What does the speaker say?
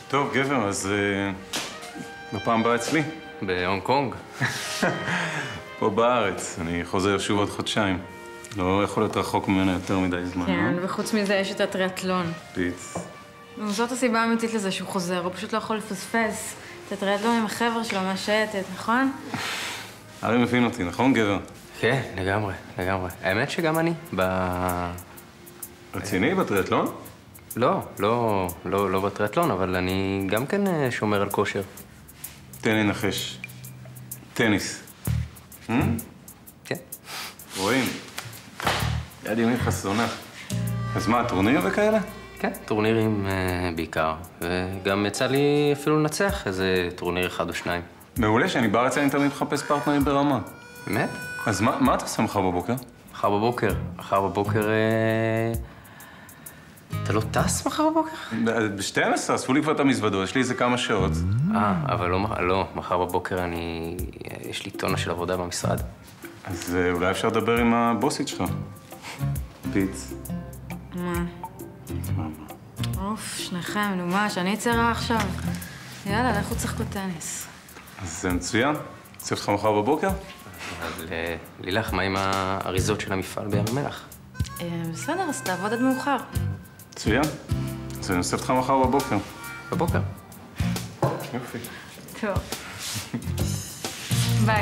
טוב, גבר, אז בפעם הבאה אצלי. בהונג קונג. פה בארץ, אני חוזר שוב עוד חודשיים. לא יכול להיות רחוק ממנו יותר מדי זמן, כן, וחוץ מזה יש את הטריאטלון. פיץ. זאת הסיבה האמיתית לזה שהוא חוזר, הוא פשוט לא יכול לפספס את הטריאטלון עם החבר'ה שלו מהשייטת, נכון? ארי מבין אותי, נכון, גבר? כן, לגמרי, לגמרי. האמת שגם אני, רציני בטריאטלון? לא בטריאטלון, אבל אני גם כן שומר על כושר. תן לי נחש. טניס. כן. רואים. יד ימין חסונה. אז מה, טורניר וכאלה? כן, טורנירים בעיקר. וגם יצא לי אפילו לנצח איזה טורניר אחד או שניים. מעולה, שאני בארץ אני תמיד מחפש פרטנרים ברמה. באמת? אז מה אתה עושה מחר בבוקר? מחר בבוקר... אתה לא טס מחר בבוקר? ב-12, אספו לי כבר את המזוודות, יש לי איזה כמה שעות. אבל לא, מחר בבוקר יש לי טונה של עבודה במשרד. אז אולי אפשר לדבר עם הבוסית שלך. פיץ. מה? אוף, שניכם, נו מה, שאני אצא רע עכשיו? יאללה, לכו תשחקו טניס. אז זה מצוין. אצא אותך מחר בבוקר? אבל לילך, מה עם האריזות של המפעל בים המלח? בסדר, אז תעבוד עד מאוחר. מצוין. אז אני אוסף אותך מחר בבוקר. בבוקר. יופי. טוב. ביי.